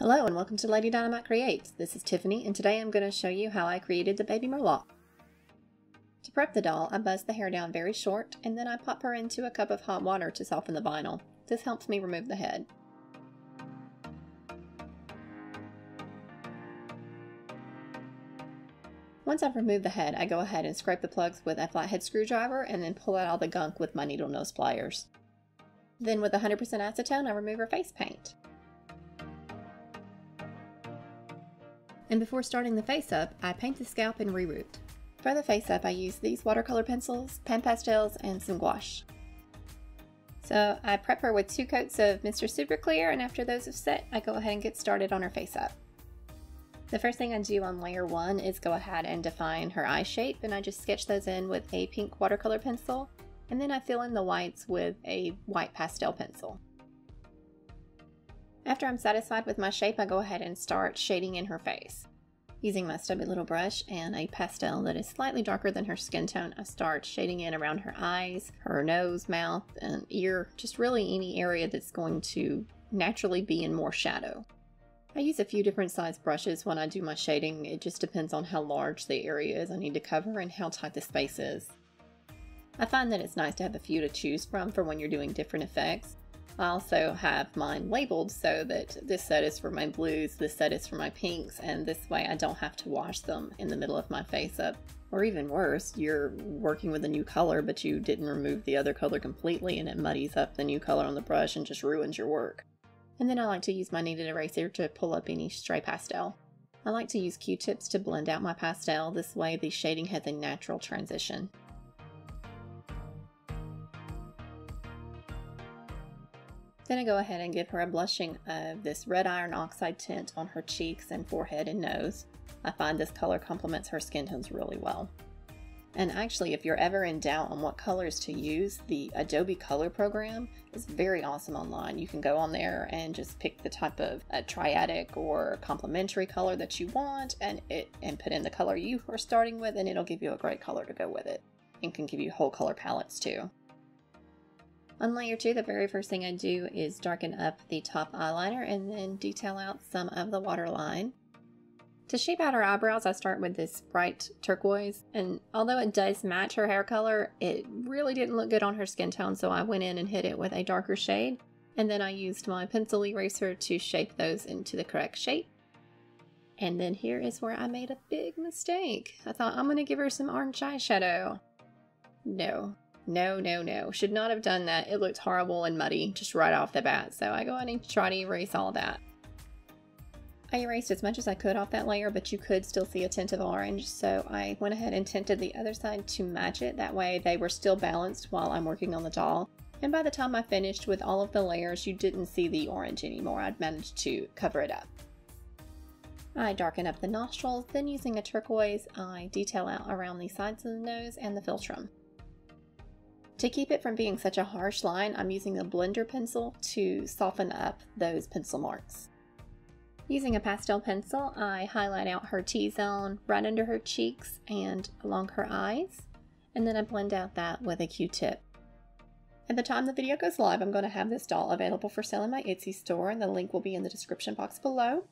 Hello and welcome to Lady Dynamite Creates. This is Tiffany and today I'm going to show you how I created the baby Murloc. To prep the doll, I buzz the hair down very short and then I pop her into a cup of hot water to soften the vinyl. This helps me remove the head. Once I've removed the head, I go ahead and scrape the plugs with a flathead screwdriver and then pull out all the gunk with my needle nose pliers. Then with 100% acetone, I remove her face paint. And before starting the face up, I paint the scalp and reroot. For the face up, I use these watercolor pencils, pan pastels, and some gouache. So I prep her with 2 coats of Mr. Super Clear, and after those have set, I go ahead and get started on her face up. The first thing I do on layer 1 is go ahead and define her eye shape, and I just sketch those in with a pink watercolor pencil, and then I fill in the whites with a white pastel pencil. After I'm satisfied with my shape, I go ahead and start shading in her face. Using my stubby little brush and a pastel that is slightly darker than her skin tone, I start shading in around her eyes, her nose, mouth, and ear, just really any area that's going to naturally be in more shadow. I use a few different size brushes when I do my shading. It just depends on how large the area is I need to cover and how tight the space is. I find that it's nice to have a few to choose from for when you're doing different effects. I also have mine labeled so that this set is for my blues, this set is for my pinks, and this way I don't have to wash them in the middle of my face up. Or even worse, you're working with a new color but you didn't remove the other color completely and it muddies up the new color on the brush and just ruins your work. And then I like to use my kneaded eraser to pull up any stray pastel. I like to use Q-tips to blend out my pastel, this way the shading has a natural transition. Then I go ahead and give her a blushing of this red iron oxide tint on her cheeks and forehead and nose. I find this color complements her skin tones really well. And actually, if you're ever in doubt on what colors to use, the Adobe Color program is very awesome online. You can go on there and just pick the type of triadic or complementary color that you want and put in the color you are starting with, and it'll give you a great color to go with it. And can give you whole color palettes too. On layer 2, the very first thing I do is darken up the top eyeliner and then detail out some of the waterline. To shape out her eyebrows, I start with this bright turquoise, and although it does match her hair color, it really didn't look good on her skin tone, so I went in and hit it with a darker shade, and then I used my pencil eraser to shape those into the correct shape. And then here is where I made a big mistake. I thought I'm going to give her some orange eyeshadow. No. Should not have done that. It looked horrible and muddy just right off the bat, so I go ahead and try to erase all that. I erased as much as I could off that layer, but you could still see a tint of orange, so I went ahead and tinted the other side to match it. That way they were still balanced while I'm working on the doll. And by the time I finished with all of the layers, you didn't see the orange anymore. I'd managed to cover it up. I darken up the nostrils, then using a turquoise, I detail out around the sides of the nose and the philtrum. To keep it from being such a harsh line, I'm using a blender pencil to soften up those pencil marks. Using a pastel pencil, I highlight out her T-zone right under her cheeks and along her eyes, and then I blend out that with a Q-tip. At the time the video goes live, I'm going to have this doll available for sale in my Etsy store, and the link will be in the description box below.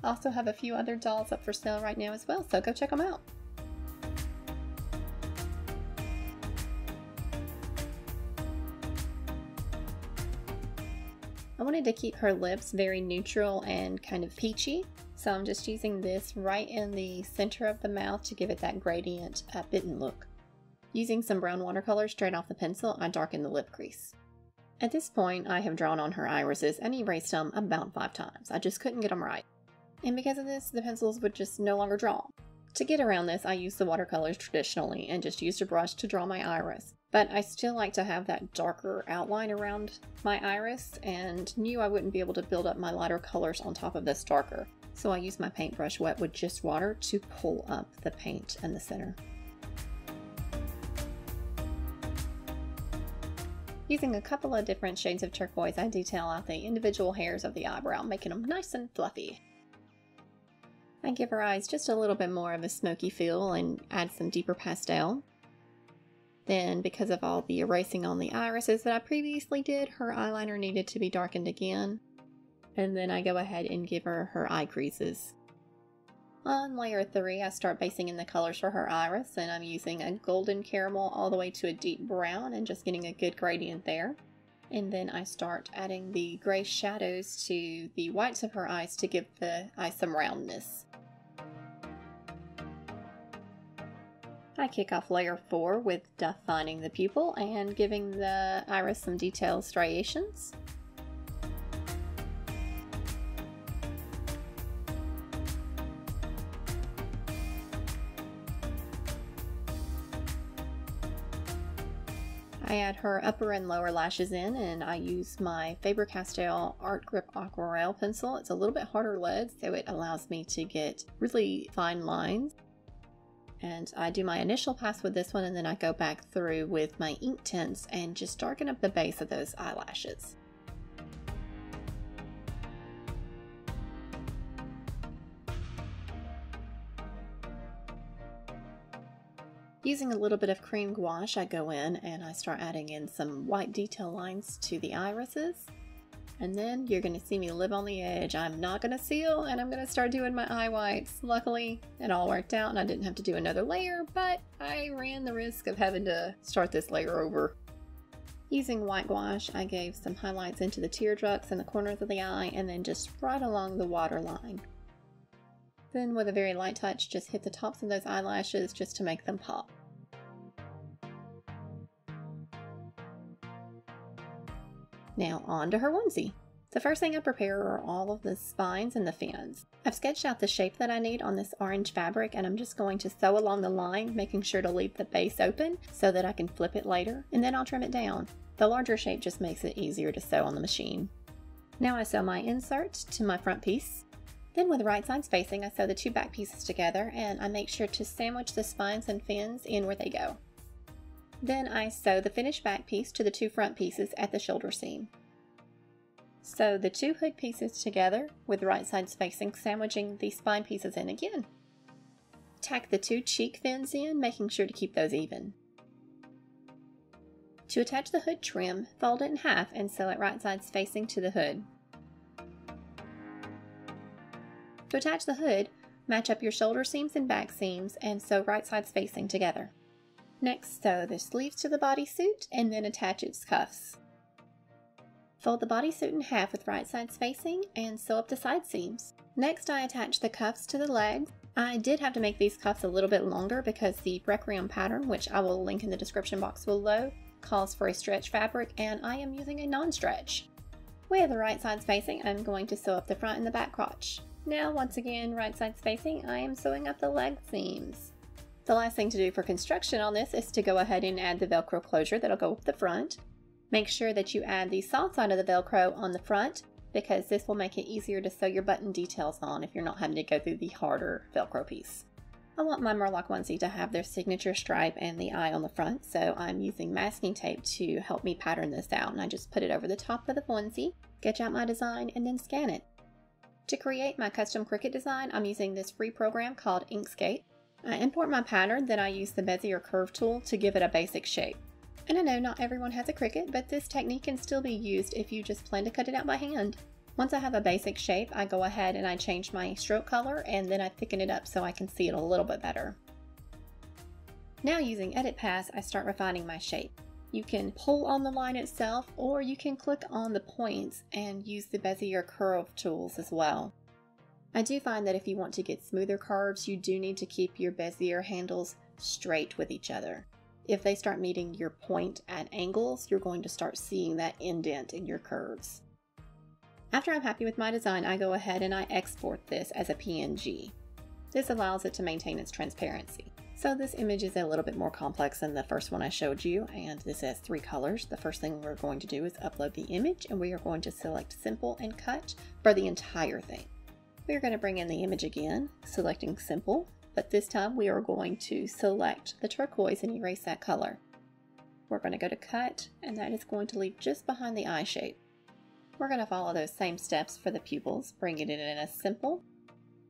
I also have a few other dolls up for sale right now as well, so go check them out. I wanted to keep her lips very neutral and kind of peachy, so I'm just using this right in the center of the mouth to give it that gradient bitten look. Using some brown watercolor straight off the pencil, I darken the lip crease. At this point, I have drawn on her irises and erased them about 5 times. I just couldn't get them right. And because of this, the pencils would just no longer draw. To get around this, I used the watercolors traditionally and just used a brush to draw my iris. But I still like to have that darker outline around my iris and knew I wouldn't be able to build up my lighter colors on top of this darker. So I used my paintbrush wet with just water to pull up the paint in the center. Using a couple of different shades of turquoise, I detail out the individual hairs of the eyebrow, making them nice and fluffy. I give her eyes just a little bit more of a smoky feel and add some deeper pastel. Then, because of all the erasing on the irises that I previously did, her eyeliner needed to be darkened again. and then I go ahead and give her her eye creases. On layer 3, I start basing in the colors for her iris, and I'm using a golden caramel all the way to a deep brown and just getting a good gradient there. And then I start adding the gray shadows to the whites of her eyes to give the eye some roundness. I kick off layer 4 with defining the pupil and giving the iris some detailed striations. I add her upper and lower lashes in, and I use my Faber Castell Art Grip Aquarelle pencil. It's a little bit harder lead, so it allows me to get really fine lines. And I do my initial pass with this one, and then I go back through with my Inktense and just darken up the base of those eyelashes. Using a little bit of cream gouache, I go in and I start adding in some white detail lines to the irises. And then you're going to see me live on the edge. I'm not going to seal, and I'm going to start doing my eye whites. Luckily, it all worked out and I didn't have to do another layer, but I ran the risk of having to start this layer over. Using white gouache, I gave some highlights into the tear ducts and the corners of the eye, and then just right along the waterline. Then with a very light touch, just hit the tops of those eyelashes just to make them pop. Now on to her onesie. The first thing I prepare are all of the spines and the fins. I've sketched out the shape that I need on this orange fabric, and I'm just going to sew along the line, making sure to leave the base open so that I can flip it later, and then I'll trim it down. The larger shape just makes it easier to sew on the machine. Now I sew my insert to my front piece. Then with right sides facing, I sew the two back pieces together, and I make sure to sandwich the spines and fins in where they go. Then I sew the finished back piece to the two front pieces at the shoulder seam. Sew the two hood pieces together with right sides facing, sandwiching the spine pieces in again. Tack the two cheek fins in, making sure to keep those even. To attach the hood trim, fold it in half and sew it right sides facing to the hood. To attach the hood, match up your shoulder seams and back seams and sew right sides facing together. Next, sew the sleeves to the bodysuit and then attach its cuffs. Fold the bodysuit in half with right sides facing and sew up the side seams. Next, I attach the cuffs to the legs. I did have to make these cuffs a little bit longer because the Requiem pattern, which I will link in the description box below, calls for a stretch fabric, and I am using a non-stretch. With the right sides facing, I'm going to sew up the front and the back crotch. Now, once again, right sides facing, I am sewing up the leg seams. The last thing to do for construction on this is to go ahead and add the Velcro closure that'll go up the front. Make sure that you add the soft side of the Velcro on the front, because this will make it easier to sew your button details on if you're not having to go through the harder Velcro piece. I want my Murloc onesie to have their signature stripe and the eye on the front, so I'm using masking tape to help me pattern this out, and I just put it over the top of the onesie, sketch out my design, and then scan it. To create my custom cricut design, I'm using this free program called Inkscape. I import my pattern, then I use the Bezier curve tool to give it a basic shape. And I know not everyone has a Cricut, but this technique can still be used if you just plan to cut it out by hand. Once I have a basic shape, I go ahead and I change my stroke color, and then I thicken it up so I can see it a little bit better. Now using Edit Pass, I start refining my shape. You can pull on the line itself, or you can click on the points and use the Bezier curve tools as well. I do find that if you want to get smoother curves, you do need to keep your Bezier handles straight with each other. If they start meeting your point at angles, you're going to start seeing that indent in your curves. After I'm happy with my design, I go ahead and I export this as a PNG. This allows it to maintain its transparency. So this image is a little bit more complex than the first one I showed you, and this has 3 colors. The first thing we're going to do is upload the image, and we are going to select Simple and Cut for the entire thing. We're going to bring in the image again, selecting Simple, but this time we are going to select the turquoise and erase that color. We're going to go to Cut, and that is going to leave just behind the eye shape. We're going to follow those same steps for the pupils, bringing it in as Simple.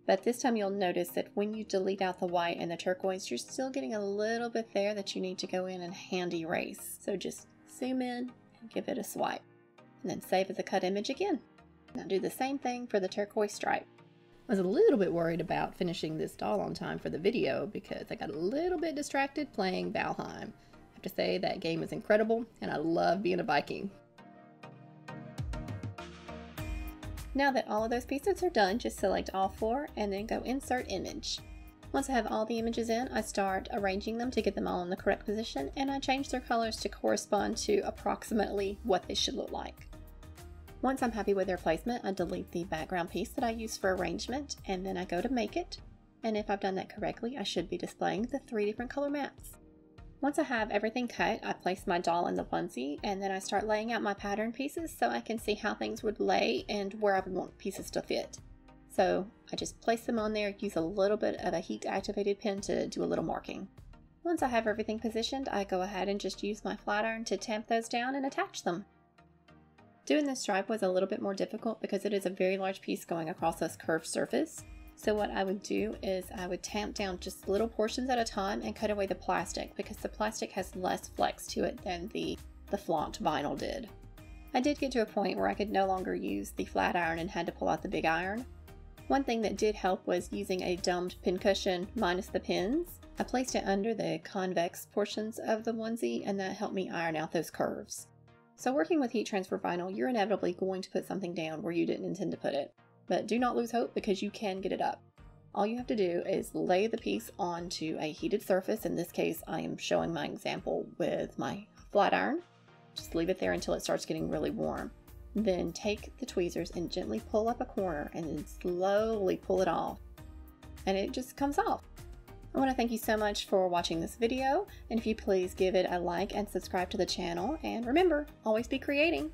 But this time you'll notice that when you delete out the white and the turquoise, you're still getting a little bit there that you need to go in and hand erase. So just zoom in and give it a swipe. And then save as a cut image again. Now do the same thing for the turquoise stripe. I was a little bit worried about finishing this doll on time for the video because I got a little bit distracted playing Valheim. I have to say that game is incredible and I love being a Viking. Now that all of those pieces are done, just select all 4 and then go Insert Image. Once I have all the images in, I start arranging them to get them all in the correct position, and I change their colors to correspond to approximately what they should look like. Once I'm happy with their placement, I delete the background piece that I use for arrangement, and then I go to Make It, and if I've done that correctly, I should be displaying the 3 different color maps. Once I have everything cut, I place my doll in the onesie, and then I start laying out my pattern pieces so I can see how things would lay and where I would want pieces to fit. So I just place them on there, use a little bit of a heat activated pen to do a little marking. Once I have everything positioned, I go ahead and just use my flat iron to tamp those down and attach them. Doing this stripe was a little bit more difficult because it is a very large piece going across this curved surface. So what I would do is I would tamp down just little portions at a time and cut away the plastic because the plastic has less flex to it than the flocked vinyl did. I did get to a point where I could no longer use the flat iron and had to pull out the big iron. One thing that did help was using a domed pincushion minus the pins. I placed it under the convex portions of the onesie and that helped me iron out those curves. So working with heat transfer vinyl, you're inevitably going to put something down where you didn't intend to put it. But do not lose hope because you can get it up. All you have to do is lay the piece onto a heated surface. In this case, I am showing my example with my flat iron. Just leave it there until it starts getting really warm. Then take the tweezers and gently pull up a corner and then slowly pull it off. And it just comes off. I want to thank you so much for watching this video. And if you please give it a like and subscribe to the channel. And remember, always be creating.